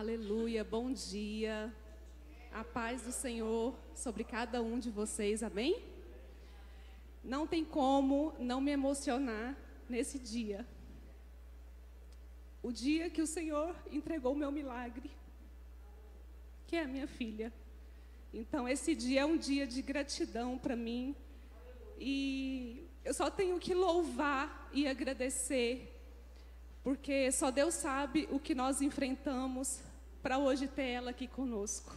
Aleluia, bom dia. A paz do Senhor sobre cada um de vocês, amém? Não tem como não me emocionar nesse dia. O dia que o Senhor entregou o meu milagre, que é a minha filha. Então, esse dia é um dia de gratidão para mim. E eu só tenho que louvar e agradecer, porque só Deus sabe o que nós enfrentamos para hoje ter ela aqui conosco.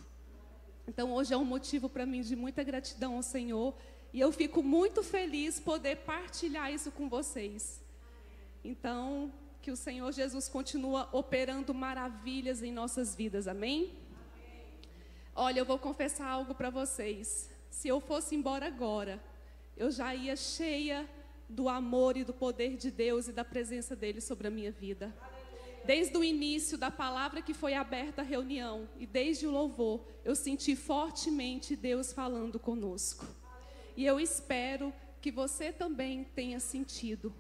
Então, hoje é um motivo para mim de muita gratidão ao Senhor. E eu fico muito feliz poder partilhar isso com vocês. Então, que o Senhor Jesus continua operando maravilhas em nossas vidas, amém? Olha, eu vou confessar algo para vocês. Se eu fosse embora agora, eu já ia cheia do amor e do poder de Deus e da presença dele sobre a minha vida. Desde o início da palavra que foi aberta a reunião e desde o louvor, eu senti fortemente Deus falando conosco. E eu espero que você também tenha sentido.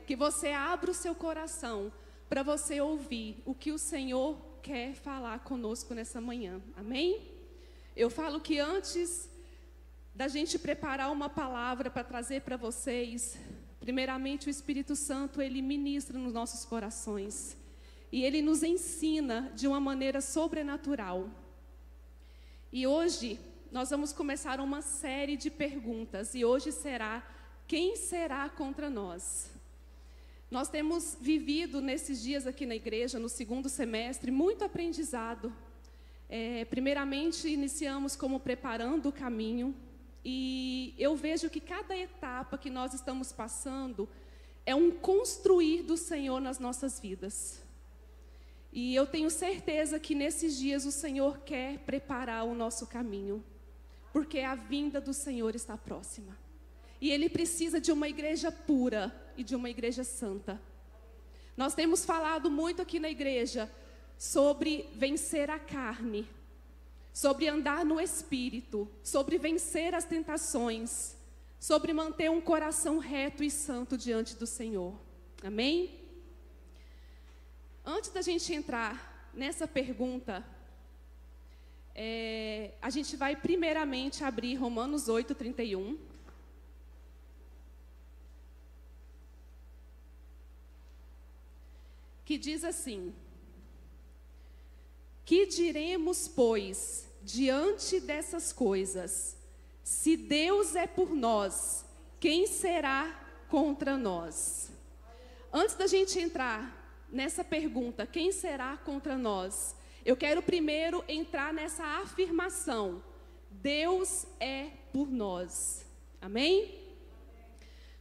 Que você abra o seu coração para você ouvir o que o Senhor quer falar conosco nessa manhã. Amém? Eu falo que antes da gente preparar uma palavra para trazer para vocês, primeiramente o Espírito Santo, ele ministra nos nossos corações. E ele nos ensina de uma maneira sobrenatural. E hoje nós vamos começar uma série de perguntas. E hoje será: quem será contra nós? Nós temos vivido nesses dias aqui na igreja, no segundo semestre, muito aprendizado. Primeiramente, iniciamos como preparando o caminho. E eu vejo que cada etapa que nós estamos passando é um construir do Senhor nas nossas vidas. E eu tenho certeza que nesses dias o Senhor quer preparar o nosso caminho, porque a vinda do Senhor está próxima. E Ele precisa de uma igreja pura e de uma igreja santa. Nós temos falado muito aqui na igreja sobre vencer a carne, sobre andar no Espírito, sobre vencer as tentações, sobre manter um coração reto e santo diante do Senhor. Amém? Antes da gente entrar nessa pergunta, a gente vai primeiramente abrir Romanos 8:31. Que diz assim: que diremos, pois, diante dessas coisas? Se Deus é por nós, quem será contra nós? Antes da gente entrar nessa pergunta, quem será contra nós? Eu quero primeiro entrar nessa afirmação: Deus é por nós. Amém?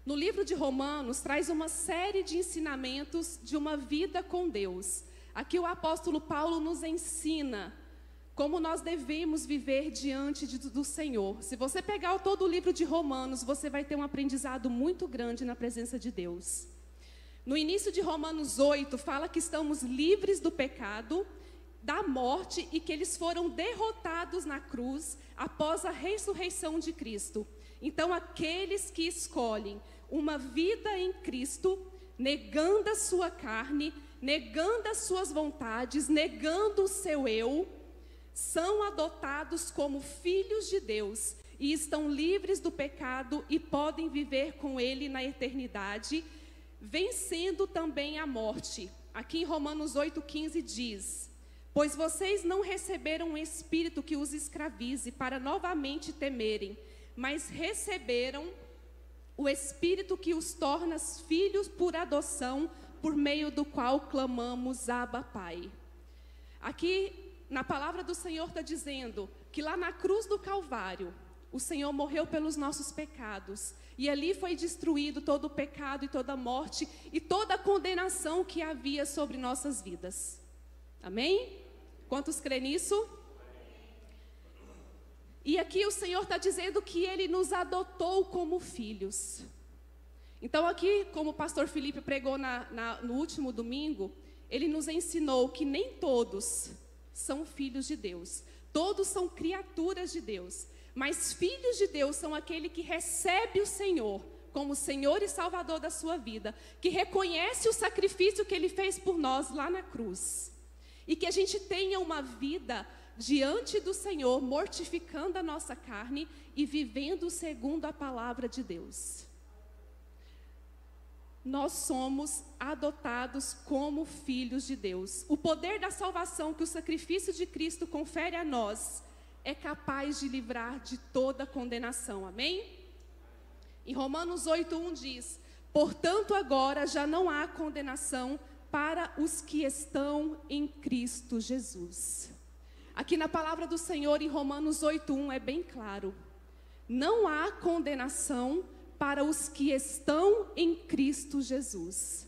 No livro de Romanos, traz uma série de ensinamentos de uma vida com Deus. Aqui o apóstolo Paulo nos ensina como nós devemos viver diante do Senhor. Se você pegar todo o livro de Romanos, você vai ter um aprendizado muito grande na presença de Deus. No início de Romanos 8, fala que estamos livres do pecado, da morte, e que eles foram derrotados na cruz após a ressurreição de Cristo. Então, aqueles que escolhem uma vida em Cristo, negando a sua carne, negando as suas vontades, negando o seu eu, são adotados como filhos de Deus e estão livres do pecado e podem viver com Ele na eternidade, vencendo também a morte. Aqui em Romanos 8:15 diz: pois vocês não receberam um espírito que os escravize para novamente temerem, mas receberam o Espírito que os torna filhos por adoção, por meio do qual clamamos: Abba, Pai. Aqui, na palavra do Senhor está dizendo que lá na cruz do Calvário, o Senhor morreu pelos nossos pecados. E ali foi destruído todo o pecado e toda a morte e toda a condenação que havia sobre nossas vidas. Amém? Quantos creem nisso? E aqui o Senhor está dizendo que Ele nos adotou como filhos. Então aqui, como o pastor Felipe pregou no último domingo, ele nos ensinou que nem todos são filhos de Deus. Todos são criaturas de Deus. Mas filhos de Deus são aquele que recebe o Senhor como Senhor e Salvador da sua vida, que reconhece o sacrifício que Ele fez por nós lá na cruz. E que a gente tenha uma vida diante do Senhor, mortificando a nossa carne e vivendo segundo a palavra de Deus. Nós somos adotados como filhos de Deus. O poder da salvação que o sacrifício de Cristo confere a nós é capaz de livrar de toda condenação. Amém? Em Romanos 8:1 diz: portanto, agora já não há condenação para os que estão em Cristo Jesus. Aqui na palavra do Senhor, em Romanos 8:1, é bem claro: não há condenação para os que estão em Cristo Jesus.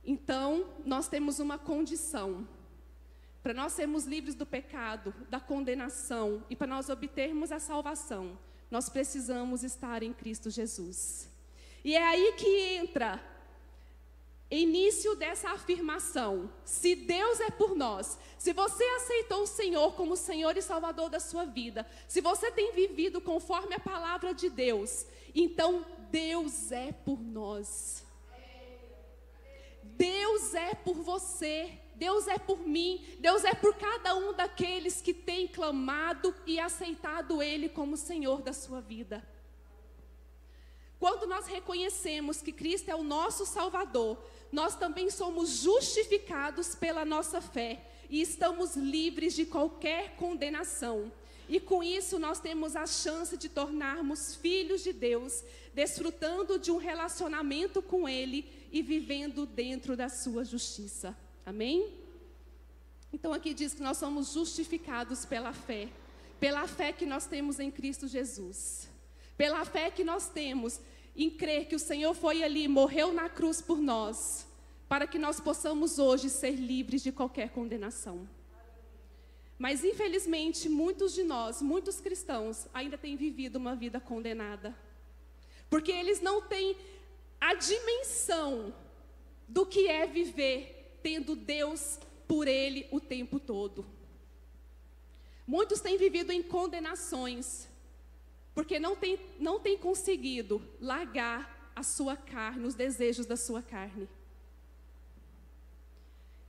Então, nós temos uma condição. Para nós sermos livres do pecado, da condenação e para nós obtermos a salvação, nós precisamos estar em Cristo Jesus. E é aí que entra início dessa afirmação: se Deus é por nós, se você aceitou o Senhor como Senhor e Salvador da sua vida, se você tem vivido conforme a palavra de Deus, então Deus é por nós. Deus é por você, Deus é por mim, Deus é por cada um daqueles que tem clamado e aceitado Ele como Senhor da sua vida. Quando nós reconhecemos que Cristo é o nosso Salvador, nós também somos justificados pela nossa fé e estamos livres de qualquer condenação. E com isso nós temos a chance de tornarmos filhos de Deus, desfrutando de um relacionamento com Ele e vivendo dentro da sua justiça. Amém? Então aqui diz que nós somos justificados pela fé que nós temos em Cristo Jesus. Pela fé que nós temos em crer que o Senhor foi ali e morreu na cruz por nós, para que nós possamos hoje ser livres de qualquer condenação. Mas infelizmente muitos de nós, muitos cristãos, ainda têm vivido uma vida condenada. Porque eles não têm a dimensão do que é viver tendo Deus por ele o tempo todo. Muitos têm vivido em condenações, porque não tem conseguido largar a sua carne, os desejos da sua carne.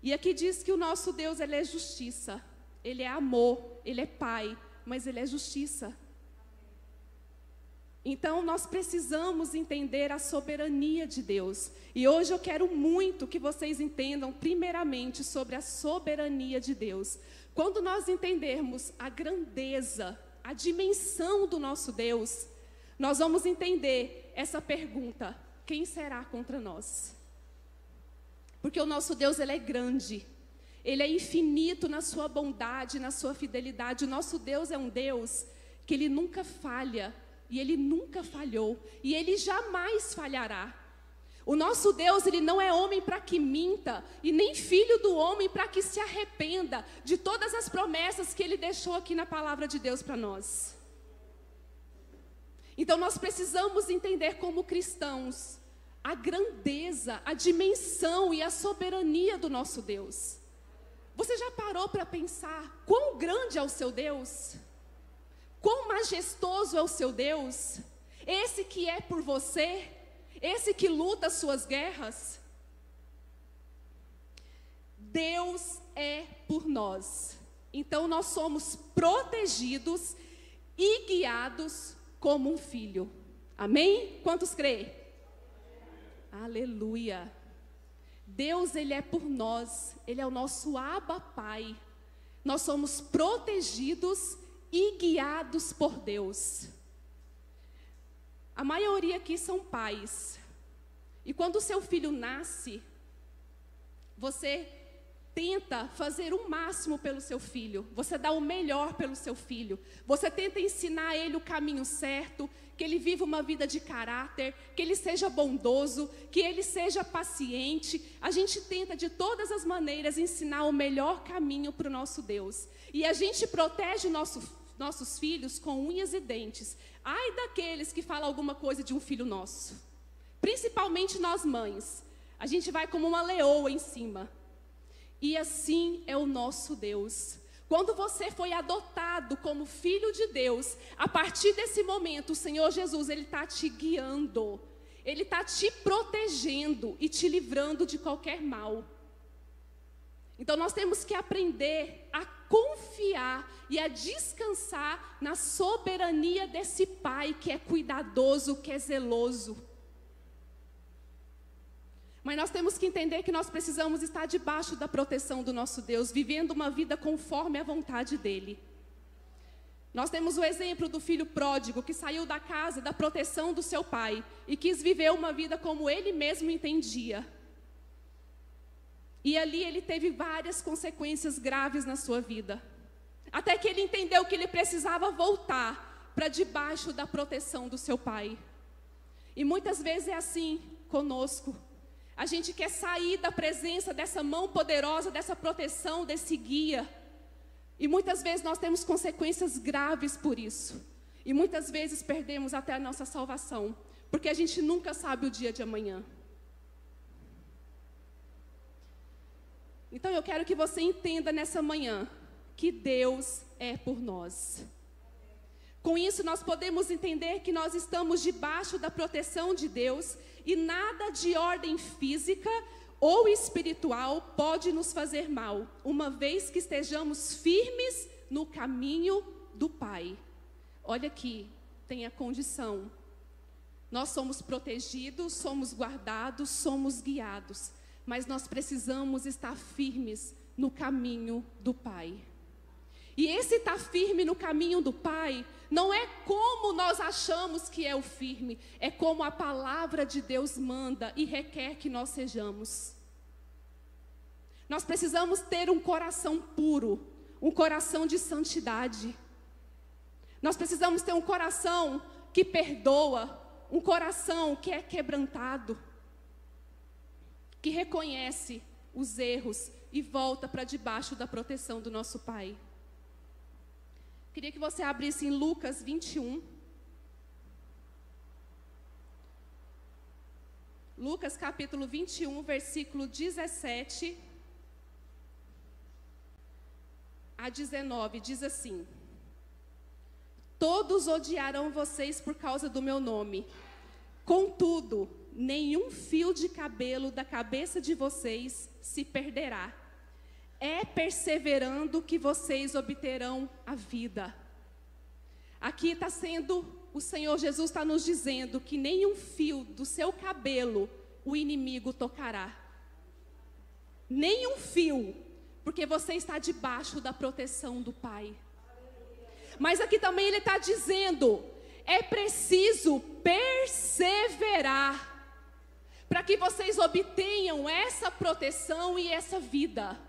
E aqui diz que o nosso Deus, Ele é justiça. Ele é amor, Ele é Pai, mas Ele é justiça. Então nós precisamos entender a soberania de Deus. E hoje eu quero muito que vocês entendam primeiramente sobre a soberania de Deus. Quando nós entendermos a grandeza, a dimensão do nosso Deus, nós vamos entender essa pergunta: quem será contra nós? Porque o nosso Deus, Ele é grande. Ele é infinito na sua bondade, na sua fidelidade. O nosso Deus é um Deus que Ele nunca falha, e Ele nunca falhou, e Ele jamais falhará. O nosso Deus, Ele não é homem para que minta, e nem filho do homem para que se arrependa de todas as promessas que Ele deixou aqui na palavra de Deus para nós. Então nós precisamos entender como cristãos a grandeza, a dimensão e a soberania do nosso Deus. Você já parou para pensar quão grande é o seu Deus? Quão majestoso é o seu Deus? Esse que é por você? Esse que luta as suas guerras? Deus é por nós. Então nós somos protegidos e guiados como um filho. Amém? Quantos creem? Aleluia. Deus, Ele é por nós, Ele é o nosso Abba Pai. Nós somos protegidos e guiados por Deus. A maioria aqui são pais. E quando o seu filho nasce, você tenta fazer o máximo pelo seu filho. Você dá o melhor pelo seu filho. Você tenta ensinar ele o caminho certo, que ele viva uma vida de caráter, que ele seja bondoso, que ele seja paciente. A gente tenta de todas as maneiras ensinar o melhor caminho para o nosso Deus. E a gente protege nossos filhos com unhas e dentes. Ai daqueles que falam alguma coisa de um filho nosso. Principalmente nós mães. A gente vai como uma leoa em cima. E assim é o nosso Deus. Quando você foi adotado como filho de Deus, a partir desse momento, o Senhor Jesus, Ele está te guiando. Ele está te protegendo e te livrando de qualquer mal. Então nós temos que aprender a confiar e a descansar na soberania desse Pai que é cuidadoso, que é zeloso. Mas nós temos que entender que nós precisamos estar debaixo da proteção do nosso Deus, vivendo uma vida conforme a vontade dEle. Nós temos o exemplo do filho pródigo que saiu da casa, da proteção do seu pai e quis viver uma vida como ele mesmo entendia. E ali ele teve várias consequências graves na sua vida. Até que ele entendeu que ele precisava voltar para debaixo da proteção do seu pai. E muitas vezes é assim conosco. A gente quer sair da presença dessa mão poderosa, dessa proteção, desse guia. E muitas vezes nós temos consequências graves por isso. E muitas vezes perdemos até a nossa salvação. Porque a gente nunca sabe o dia de amanhã. Então eu quero que você entenda nessa manhã que Deus é por nós. Com isso nós podemos entender que nós estamos debaixo da proteção de Deus e nada de ordem física ou espiritual pode nos fazer mal, uma vez que estejamos firmes no caminho do Pai. Olha aqui, tem a condição. Nós somos protegidos, somos guardados, somos guiados, mas nós precisamos estar firmes no caminho do Pai. E esse estar firme no caminho do Pai não é como nós achamos que é o firme, é como a palavra de Deus manda e requer que nós sejamos. Nós precisamos ter um coração puro, um coração de santidade. Nós precisamos ter um coração que perdoa, um coração que é quebrantado, que reconhece os erros e volta para debaixo da proteção do nosso Pai. Queria que você abrisse em Lucas 21. Lucas capítulo 21, versículo 17 a 19, diz assim: todos odiarão vocês por causa do meu nome. Contudo, nenhum fio de cabelo da cabeça de vocês se perderá. É perseverando que vocês obterão a vida. Aqui está sendo, o Senhor Jesus está nos dizendo que nenhum fio do seu cabelo o inimigo tocará. Nenhum fio, porque você está debaixo da proteção do Pai. Mas aqui também ele está dizendo, é preciso perseverar para que vocês obtenham essa proteção e essa vida.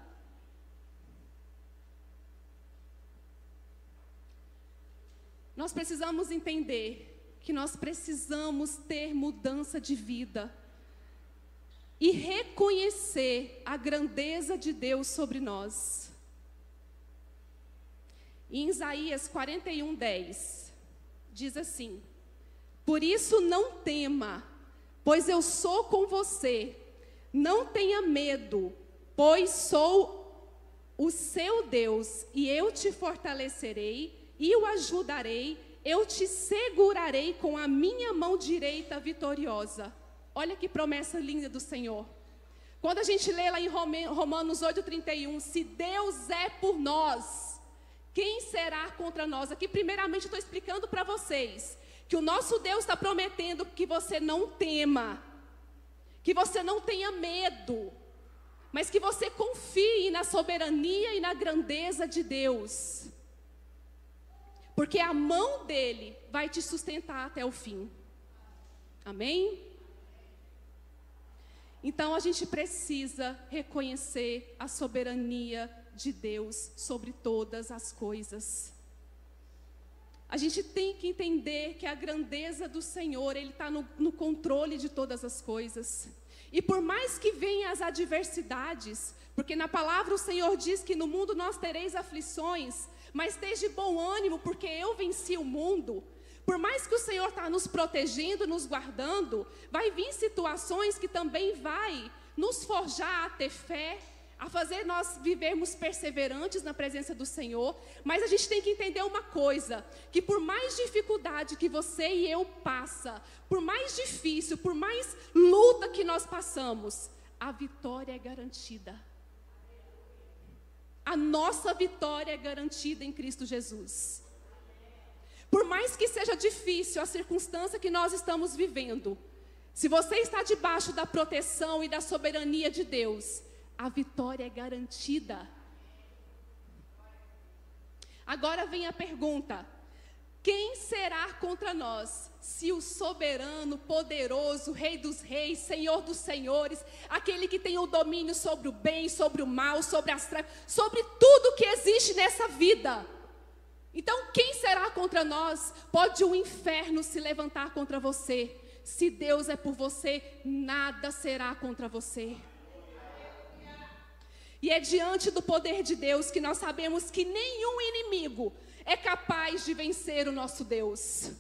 Nós precisamos entender que nós precisamos ter mudança de vida e reconhecer a grandeza de Deus sobre nós. Em Isaías 41:10, diz assim: por isso não tema, pois eu sou com você. Não tenha medo, pois sou o seu Deus, e eu te fortalecerei e o ajudarei, eu te segurarei com a minha mão direita vitoriosa. Olha que promessa linda do Senhor. Quando a gente lê lá em Romanos 8:31, se Deus é por nós, quem será contra nós? Aqui primeiramente eu estou explicando para vocês que o nosso Deus está prometendo que você não tema, que você não tenha medo, mas que você confie na soberania e na grandeza de Deus. Porque a mão dele vai te sustentar até o fim. Amém? Então a gente precisa reconhecer a soberania de Deus sobre todas as coisas. A gente tem que entender que a grandeza do Senhor, Ele está no controle de todas as coisas. E por mais que venham as adversidades, porque na palavra o Senhor diz que no mundo nós tereis aflições, mas esteja de bom ânimo, porque eu venci o mundo. Por mais que o Senhor está nos protegendo, nos guardando, vai vir situações que também vai nos forjar a ter fé, a fazer nós vivermos perseverantes na presença do Senhor. Mas a gente tem que entender uma coisa, que por mais dificuldade que você e eu passa, por mais difícil, por mais luta que nós passamos, a vitória é garantida. a nossa vitória é garantida em Cristo Jesus. Por mais que seja difícil a circunstância que nós estamos vivendo, se você está debaixo da proteção e da soberania de Deus, a vitória é garantida. Agora vem a pergunta: quem será contra nós, se o soberano, poderoso, Rei dos reis, Senhor dos senhores, aquele que tem o domínio sobre o bem, sobre o mal, sobre as trevas, sobre tudo que existe nessa vida? Então, quem será contra nós? Pode o inferno se levantar contra você. Se Deus é por você, nada será contra você. E é diante do poder de Deus que nós sabemos que nenhum inimigo é capaz de vencer o nosso Deus.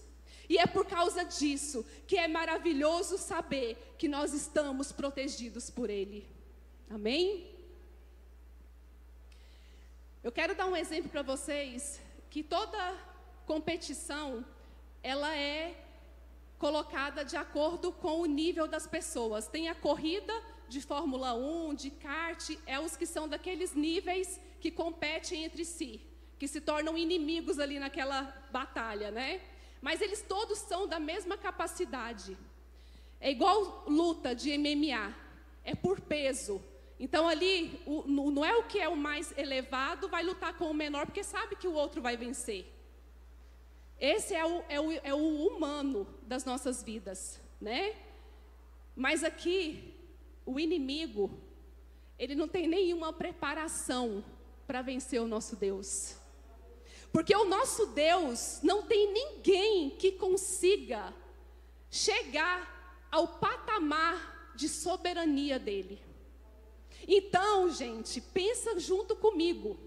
E é por causa disso que é maravilhoso saber que nós estamos protegidos por Ele. Amém? Eu quero dar um exemplo para vocês, que toda competição, ela é colocada de acordo com o nível das pessoas. Tem a corrida de Fórmula 1, de kart, os que são daqueles níveis que competem entre si, que se tornam inimigos ali naquela batalha, né? Mas eles todos são da mesma capacidade. É igual luta de MMA, é por peso. Então ali, não é o que é o mais elevado vai lutar com o menor, porque sabe que o outro vai vencer. Esse é o humano das nossas vidas, né? Mas aqui, o inimigo, ele não tem nenhuma preparação para vencer o nosso Deus. Porque o nosso Deus não tem ninguém que consiga chegar ao patamar de soberania dele. Então, gente, pensa junto comigo.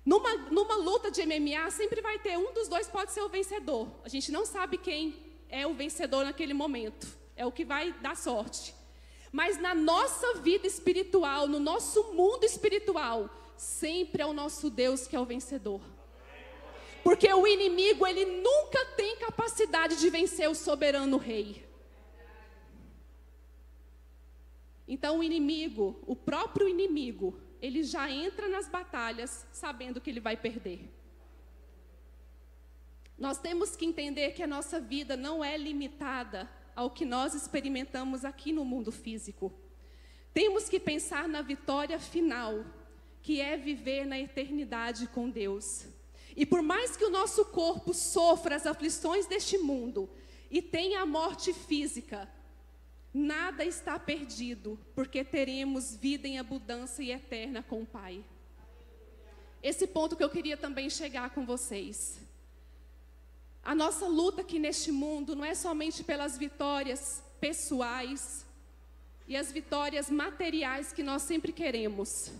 Numa luta de MMA, sempre vai ter um dos dois pode ser o vencedor. A gente não sabe quem é o vencedor naquele momento. É o que vai dar sorte. Mas na nossa vida espiritual, no nosso mundo espiritual, sempre é o nosso Deus que é o vencedor. Porque o inimigo, ele nunca tem capacidade de vencer o soberano rei. Então o inimigo, o próprio inimigo, ele já entra nas batalhas sabendo que ele vai perder. Nós temos que entender que a nossa vida não é limitada ao que nós experimentamos aqui no mundo físico. Temos que pensar na vitória final, que é viver na eternidade com Deus. E por mais que o nosso corpo sofra as aflições deste mundo e tenha a morte física, nada está perdido, porque teremos vida em abundância e eterna com o Pai. Esse ponto que eu queria também chegar com vocês. A nossa luta aqui neste mundo não é somente pelas vitórias pessoais e as vitórias materiais que nós sempre queremos.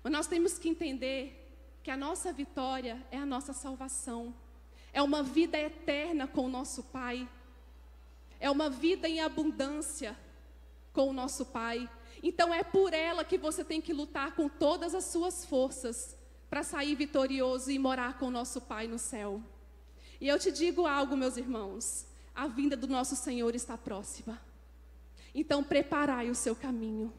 Mas nós temos que entender que a nossa vitória é a nossa salvação. É uma vida eterna com o nosso Pai. É uma vida em abundância com o nosso Pai. Então é por ela que você tem que lutar com todas as suas forças para sair vitorioso e morar com o nosso Pai no céu. E eu te digo algo, meus irmãos, a vinda do nosso Senhor está próxima. Então preparai o seu caminho.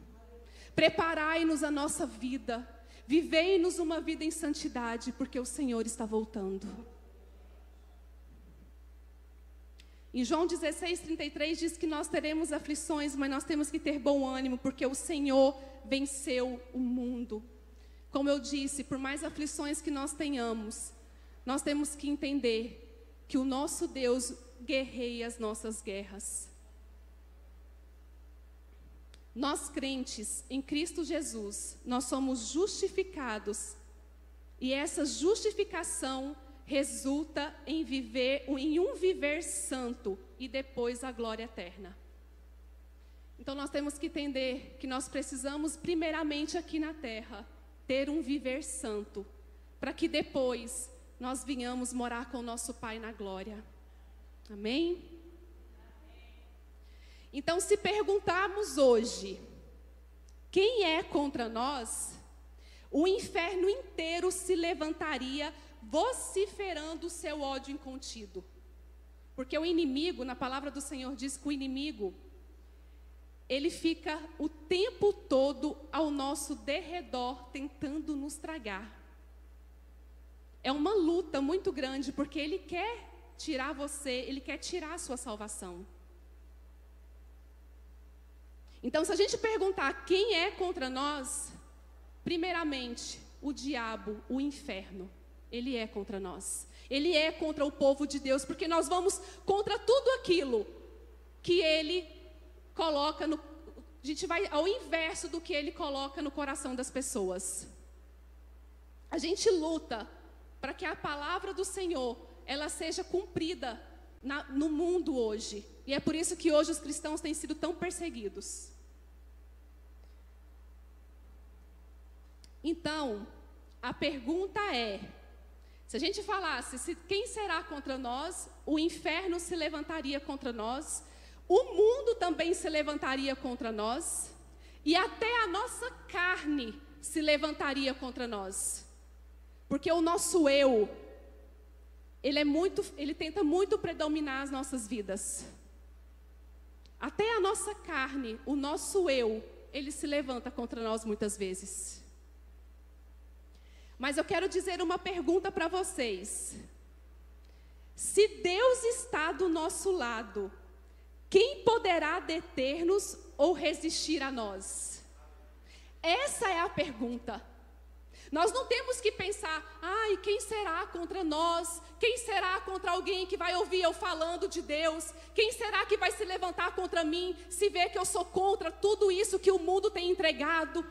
Preparai-nos a nossa vida. Vivei-nos uma vida em santidade, porque o Senhor está voltando. Em João 16:33 diz que nós teremos aflições, mas nós temos que ter bom ânimo, porque o Senhor venceu o mundo. Como eu disse, por mais aflições que nós tenhamos, nós temos que entender que o nosso Deus guerreia as nossas guerras. Nós crentes em Cristo Jesus, nós somos justificados, e essa justificação resulta em um viver santo e depois a glória eterna. Então nós temos que entender que nós precisamos primeiramente aqui na terra ter um viver santo, para que depois nós venhamos morar com o nosso Pai na glória. Amém? Então, se perguntarmos hoje, quem é contra nós, o inferno inteiro se levantaria vociferando o seu ódio incontido. Porque o inimigo, na palavra do Senhor diz que o inimigo, ele fica o tempo todo ao nosso derredor, tentando nos tragar. É uma luta muito grande, porque ele quer tirar você, ele quer tirar a sua salvação. Então, se a gente perguntar quem é contra nós, primeiramente, o diabo, o inferno, ele é contra nós. Ele é contra o povo de Deus, porque nós vamos contra tudo aquilo que ele coloca no... A gente vai ao inverso do que ele coloca no coração das pessoas. A gente luta para que a palavra do Senhor, ela seja cumprida no mundo hoje. E é por isso que hoje os cristãos têm sido tão perseguidos. Então, a pergunta é, se a gente falasse, quem será contra nós, o inferno se levantaria contra nós, o mundo também se levantaria contra nós, e até a nossa carne se levantaria contra nós. Porque o nosso eu, ele tenta muito predominar as nossas vidas. Até a nossa carne, o nosso eu, ele se levanta contra nós muitas vezes. Mas eu quero dizer uma pergunta para vocês. Se Deus está do nosso lado, quem poderá deter-nos ou resistir a nós? Essa é a pergunta. Nós não temos que pensar, ai, quem será contra nós? Quem será contra alguém que vai ouvir eu falando de Deus? Quem será que vai se levantar contra mim, se vê que eu sou contra tudo isso que o mundo tem entregado?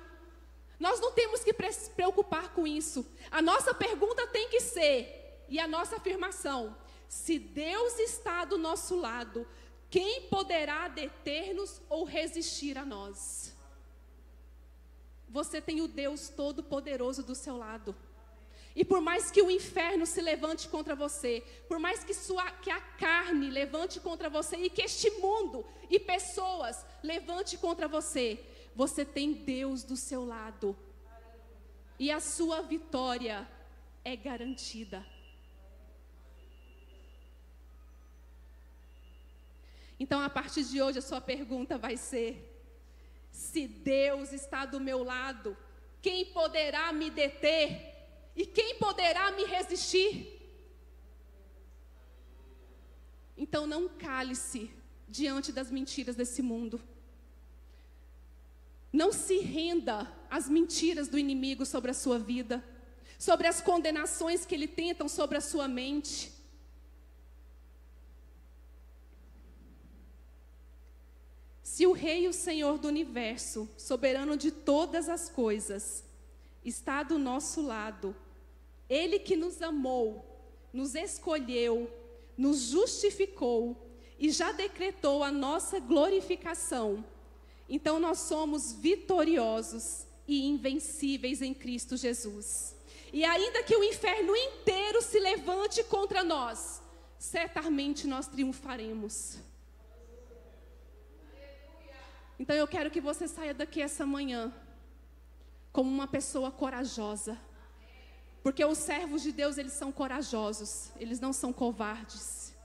Nós não temos que se preocupar com isso. A nossa pergunta tem que ser, e a nossa afirmação, se Deus está do nosso lado, quem poderá deter-nos ou resistir a nós? Você tem o Deus Todo-Poderoso do seu lado. E por mais que o inferno se levante contra você, por mais que a carne levante contra você, e que este mundo e pessoas levante contra você, você tem Deus do seu lado. E a sua vitória é garantida. Então, a partir de hoje, a sua pergunta vai ser: se Deus está do meu lado, quem poderá me deter? E quem poderá me resistir? Então não cale-se diante das mentiras desse mundo. Não se renda às mentiras do inimigo sobre a sua vida, sobre as condenações que ele tentam sobre a sua mente. Se o Rei e o Senhor do Universo, soberano de todas as coisas, está do nosso lado, Ele que nos amou, nos escolheu, nos justificou e já decretou a nossa glorificação, então nós somos vitoriosos e invencíveis em Cristo Jesus. E ainda que o inferno inteiro se levante contra nós, certamente nós triunfaremos. Então eu quero que você saia daqui essa manhã como uma pessoa corajosa. Porque os servos de Deus, eles são corajosos, eles não são covardes.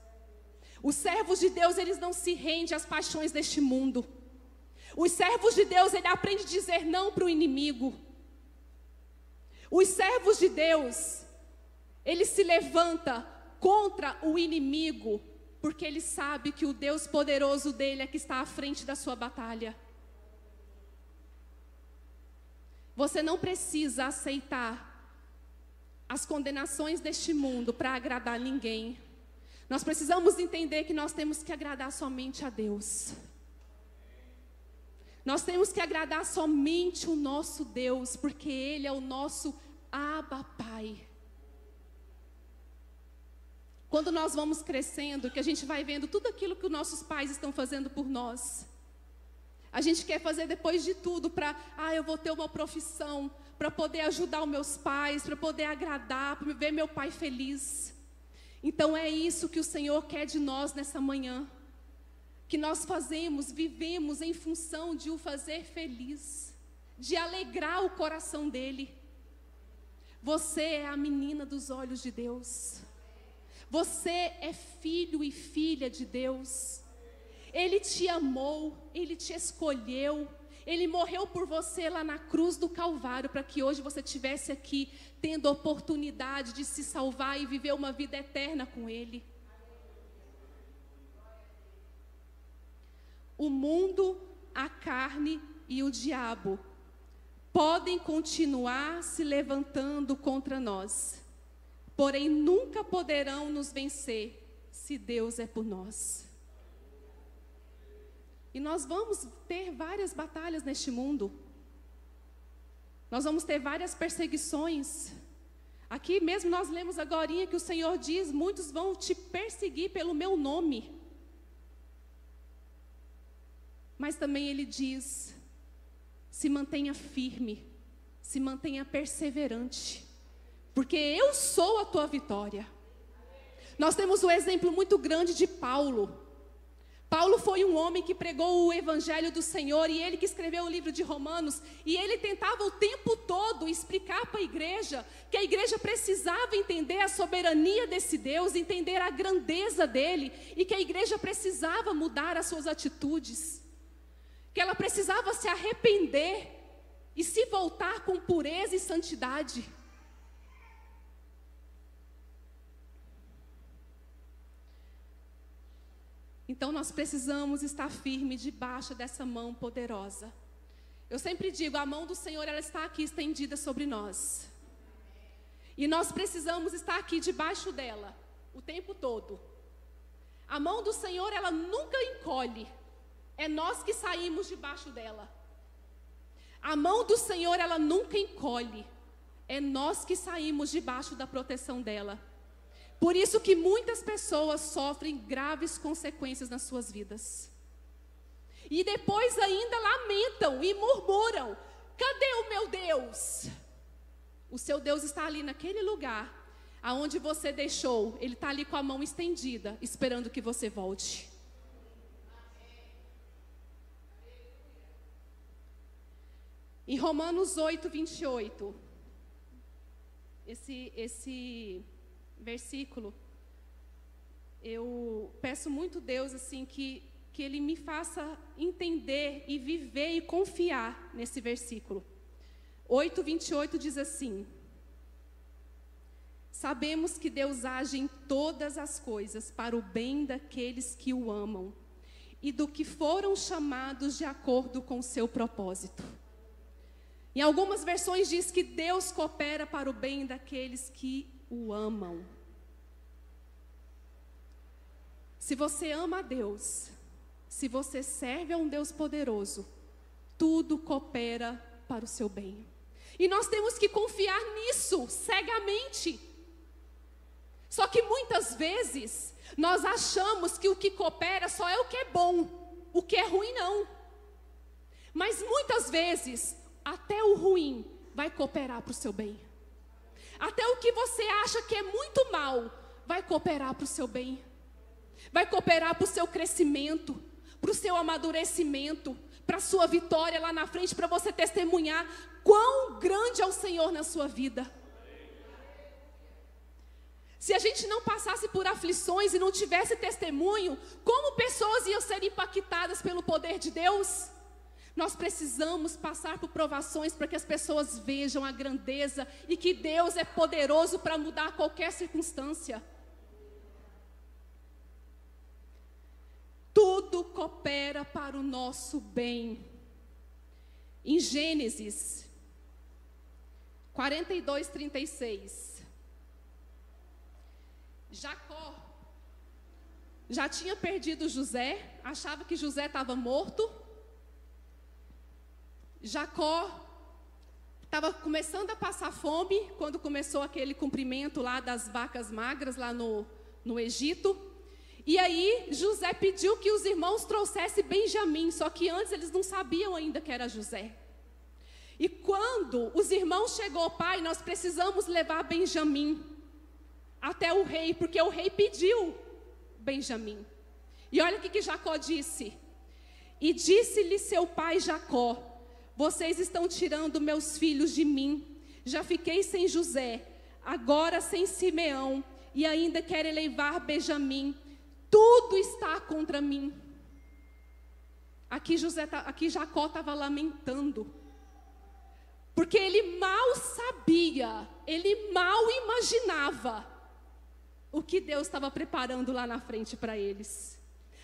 Os servos de Deus, eles não se rendem às paixões deste mundo. Os servos de Deus, ele aprende a dizer não para o inimigo. Os servos de Deus, ele se levanta contra o inimigo, porque ele sabe que o Deus poderoso dele é que está à frente da sua batalha. Você não precisa aceitar as condenações deste mundo para agradar ninguém. Nós precisamos entender que nós temos que agradar somente a Deus. Nós temos que agradar somente o nosso Deus, porque Ele é o nosso Abba Pai. Quando nós vamos crescendo, que a gente vai vendo tudo aquilo que os nossos pais estão fazendo por nós, a gente quer fazer depois de tudo para, eu vou ter uma profissão, para poder ajudar os meus pais, para poder agradar, para ver meu pai feliz. Então é isso que o Senhor quer de nós nessa manhã. Que nós vivemos em função de o fazer feliz, de alegrar o coração dele. Você é a menina dos olhos de Deus. Você é filho e filha de Deus. Ele te amou, Ele te escolheu. Ele morreu por você lá na cruz do Calvário, para que hoje você estivesse aqui, tendo a oportunidade de se salvar e viver uma vida eterna com Ele. O mundo, a carne e o diabo podem continuar se levantando contra nós, porém nunca poderão nos vencer se Deus é por nós. E nós vamos ter várias batalhas neste mundo. Nós vamos ter várias perseguições. Aqui mesmo nós lemos agorinha que o Senhor diz: muitos vão te perseguir pelo meu nome. Mas também Ele diz: se mantenha firme, se mantenha perseverante, porque eu sou a tua vitória. Nós temos um exemplo muito grande de Paulo. Paulo foi um homem que pregou o evangelho do Senhor, e ele que escreveu o livro de Romanos, e ele tentava o tempo todo explicar para a igreja, que a igreja precisava entender a soberania desse Deus, entender a grandeza dele, e que a igreja precisava mudar as suas atitudes, que ela precisava se arrepender e se voltar com pureza e santidade. Então nós precisamos estar firmes debaixo dessa mão poderosa. Eu sempre digo, a mão do Senhor, ela está aqui estendida sobre nós. E nós precisamos estar aqui debaixo dela o tempo todo. A mão do Senhor, ela nunca encolhe. É nós que saímos debaixo dela. A mão do Senhor, ela nunca encolhe. É nós que saímos debaixo da proteção dela. Por isso que muitas pessoas sofrem graves consequências nas suas vidas. E depois ainda lamentam e murmuram: cadê o meu Deus? O seu Deus está ali naquele lugar, aonde você deixou. Ele está ali com a mão estendida, esperando que você volte. Em Romanos 8, 28, esse versículo, eu peço muito Deus assim que Ele me faça entender e viver e confiar nesse versículo. 8, 28 diz assim: sabemos que Deus age em todas as coisas para o bem daqueles que o amam e do que foram chamados de acordo com o seu propósito. Em algumas versões diz que Deus coopera para o bem daqueles que o amam. Se você ama a Deus, se você serve a um Deus poderoso, tudo coopera para o seu bem. E nós temos que confiar nisso cegamente. Só que muitas vezes nós achamos que o que coopera só é o que é bom, o que é ruim não. Mas muitas vezes até o ruim vai cooperar para o seu bem. Até o que você acha que é muito mal vai cooperar para o seu bem. Vai cooperar para o seu crescimento, para o seu amadurecimento, para a sua vitória lá na frente, para você testemunhar quão grande é o Senhor na sua vida. Se a gente não passasse por aflições e não tivesse testemunho, como pessoas iam ser impactadas pelo poder de Deus? Nós precisamos passar por provações para que as pessoas vejam a grandeza e que Deus é poderoso para mudar qualquer circunstância. Tudo coopera para o nosso bem. Em Gênesis 42, 36. Jacó já tinha perdido José, achava que José estava morto. Jacó estava começando a passar fome quando começou aquele cumprimento lá das vacas magras lá no Egito. E aí José pediu que os irmãos trouxessem Benjamim, só que antes eles não sabiam ainda que era José. E quando os irmãos chegou, pai, nós precisamos levar Benjamim até o rei, porque o rei pediu Benjamim. E olha o que Jacó disse. E disse-lhe seu pai Jacó: vocês estão tirando meus filhos de mim. Já fiquei sem José, agora sem Simeão, e ainda querem levar Benjamim. Tudo está contra mim. Aqui Jacó estava lamentando. Porque ele mal sabia, ele mal imaginava o que Deus estava preparando lá na frente para eles.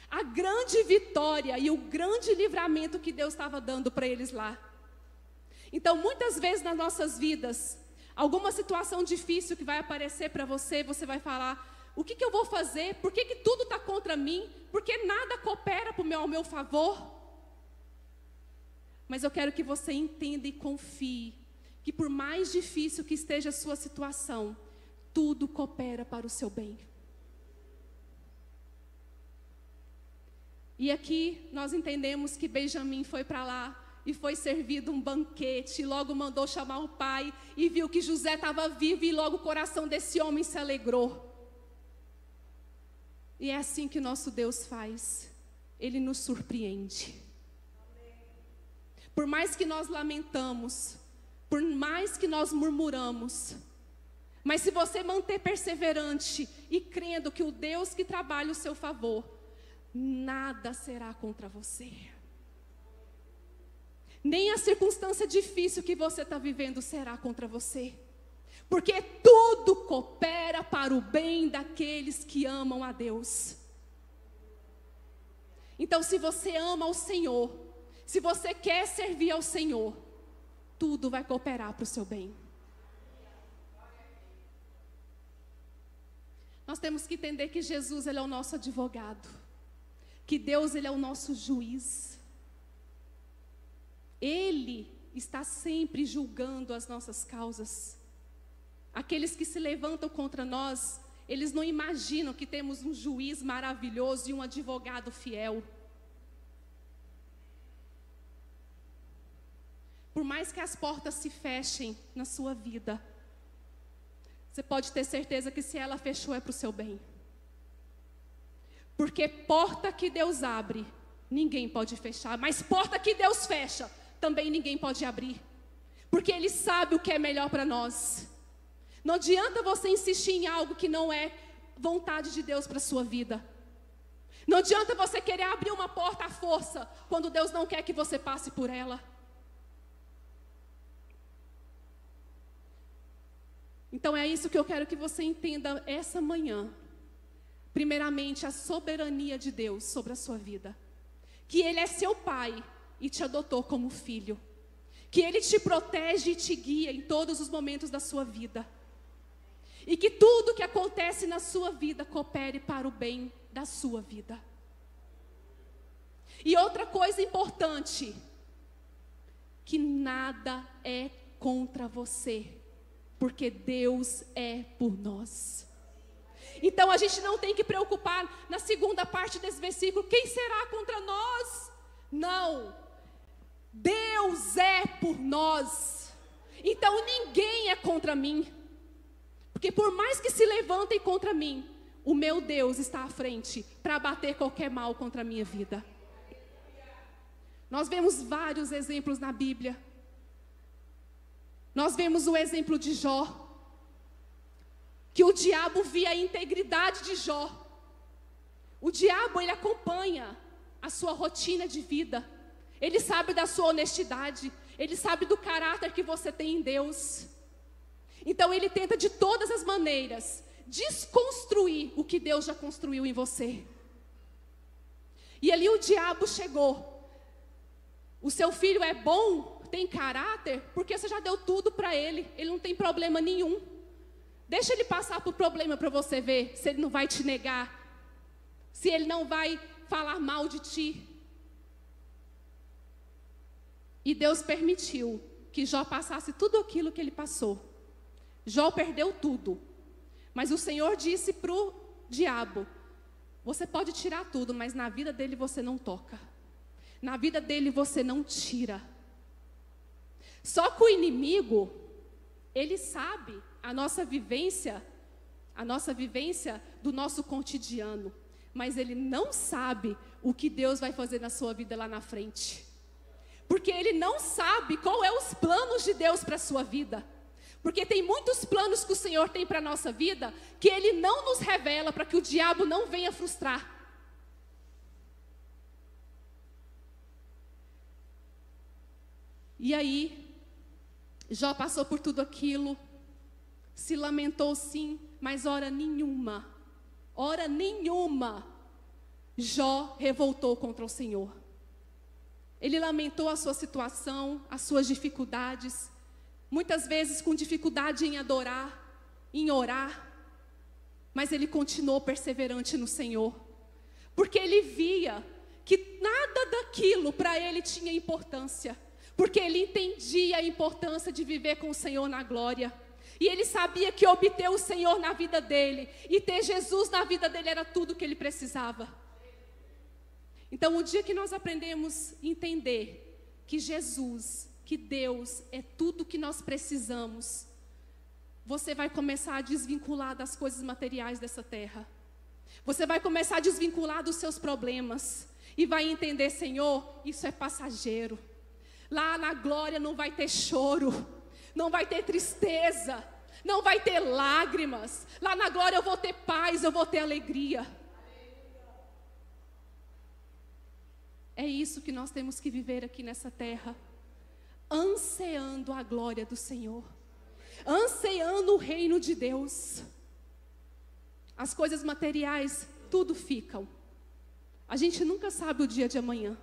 A grande vitória e o grande livramento que Deus estava dando para eles lá. Então, muitas vezes nas nossas vidas, alguma situação difícil que vai aparecer para você, você vai falar: o que eu vou fazer? Por que tudo está contra mim? Por que nada coopera ao meu favor? Mas eu quero que você entenda e confie que por mais difícil que esteja a sua situação, tudo coopera para o seu bem. E aqui nós entendemos que Benjamim foi para lá e foi servido um banquete, e logo mandou chamar o pai, e viu que José estava vivo, e logo o coração desse homem se alegrou. E é assim que o nosso Deus faz, Ele nos surpreende. Por mais que nós lamentamos, por mais que nós murmuramos, mas se você manter perseverante e crendo que o Deus que trabalha o seu favor, nada será contra você. Nem a circunstância difícil que você está vivendo será contra você. Porque tudo coopera para o bem daqueles que amam a Deus. Então, se você ama o Senhor, se você quer servir ao Senhor, tudo vai cooperar para o seu bem. Nós temos que entender que Jesus, Ele é o nosso advogado. Que Deus, Ele é o nosso juiz. Ele está sempre julgando as nossas causas. Aqueles que se levantam contra nós, eles não imaginam que temos um juiz maravilhoso e um advogado fiel. Por mais que as portas se fechem na sua vida, você pode ter certeza que se ela fechou é para o seu bem. Porque porta que Deus abre, ninguém pode fechar. Mas porta que Deus fecha, também ninguém pode abrir. Porque Ele sabe o que é melhor para nós. Não adianta você insistir em algo que não é vontade de Deus para a sua vida. Não adianta você querer abrir uma porta à força, quando Deus não quer que você passe por ela. Então é isso que eu quero que você entenda essa manhã. Primeiramente, a soberania de Deus sobre a sua vida. Que Ele é seu pai e te adotou como filho. Que Ele te protege e te guia em todos os momentos da sua vida. E que tudo que acontece na sua vida coopere para o bem da sua vida. E outra coisa importante, que nada é contra você, porque Deus é por nós. Então a gente não tem que preocupar na segunda parte desse versículo, quem será contra nós? Não, Deus é por nós. Então ninguém é contra mim. Porque por mais que se levantem contra mim, o meu Deus está à frente para abater qualquer mal contra a minha vida. Nós vemos vários exemplos na Bíblia. Nós vemos o exemplo de Jó, que o diabo via a integridade de Jó. O diabo, ele acompanha a sua rotina de vida. Ele sabe da sua honestidade. Ele sabe do caráter que você tem em Deus. Então ele tenta de todas as maneiras desconstruir o que Deus já construiu em você. E ali o diabo chegou. O seu filho é bom, tem caráter, porque você já deu tudo para ele. Ele não tem problema nenhum. Deixa ele passar por problema para você ver se ele não vai te negar, se ele não vai falar mal de ti. E Deus permitiu que Jó passasse tudo aquilo que ele passou. Jó perdeu tudo, mas o Senhor disse para o diabo: você pode tirar tudo, mas na vida dele você não toca, na vida dele você não tira. Só que o inimigo, ele sabe a nossa vivência do nosso cotidiano, mas ele não sabe o que Deus vai fazer na sua vida lá na frente, porque ele não sabe qual é os planos de Deus para a sua vida. Porque tem muitos planos que o Senhor tem para a nossa vida, que Ele não nos revela, para que o diabo não venha frustrar. E aí, Jó passou por tudo aquilo, se lamentou sim, mas hora nenhuma, Jó revoltou contra o Senhor. Ele lamentou a sua situação, as suas dificuldades, muitas vezes com dificuldade em adorar, em orar, mas ele continuou perseverante no Senhor, porque ele via que nada daquilo para ele tinha importância, porque ele entendia a importância de viver com o Senhor na glória, e ele sabia que obter o Senhor na vida dele, e ter Jesus na vida dele era tudo que ele precisava. Então, o dia que nós aprendemos a entender que Jesus, que Deus é tudo que nós precisamos, você vai começar a desvincular das coisas materiais dessa terra. Você vai começar a desvincular dos seus problemas. E vai entender, Senhor, isso é passageiro. Lá na glória não vai ter choro, não vai ter tristeza, não vai ter lágrimas. Lá na glória eu vou ter paz, eu vou ter alegria. É isso que nós temos que viver aqui nessa terra, ansiando a glória do Senhor, ansiando o reino de Deus. As coisas materiais, tudo ficam. A gente nunca sabe o dia de amanhã.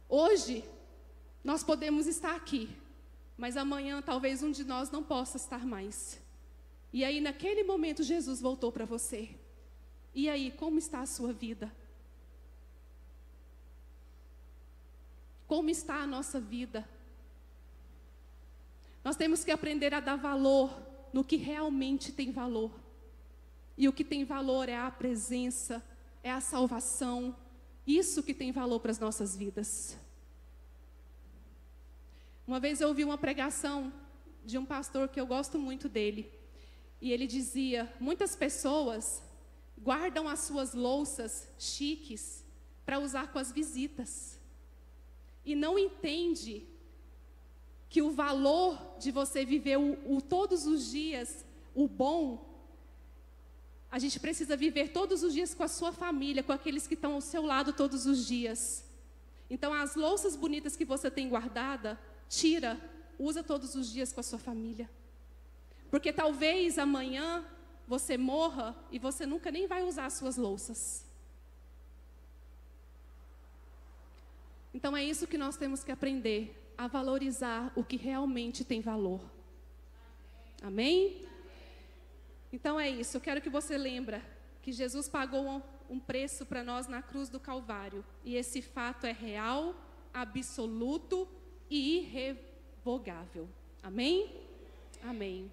Hoje, nós podemos estar aqui, mas amanhã talvez um de nós não possa estar mais. E aí, naquele momento, Jesus voltou para você. E aí, como está a sua vida? Como está a nossa vida? Nós temos que aprender a dar valor no que realmente tem valor. E o que tem valor é a presença, é a salvação. Isso que tem valor para as nossas vidas. Uma vez eu ouvi uma pregação de um pastor que eu gosto muito dele. E ele dizia, muitas pessoas guardam as suas louças chiques para usar com as visitas. E não entende que o valor de você viver todos os dias, o bom, a gente precisa viver todos os dias com a sua família, com aqueles que estão ao seu lado todos os dias. Então, as louças bonitas que você tem guardada, tira, usa todos os dias com a sua família. Porque talvez amanhã você morra e você nunca nem vai usar as suas louças. Então é isso que nós temos que aprender, a valorizar o que realmente tem valor. Amém? Então é isso, eu quero que você lembre que Jesus pagou um preço para nós na cruz do Calvário. E esse fato é real, absoluto e irrevogável. Amém? Amém.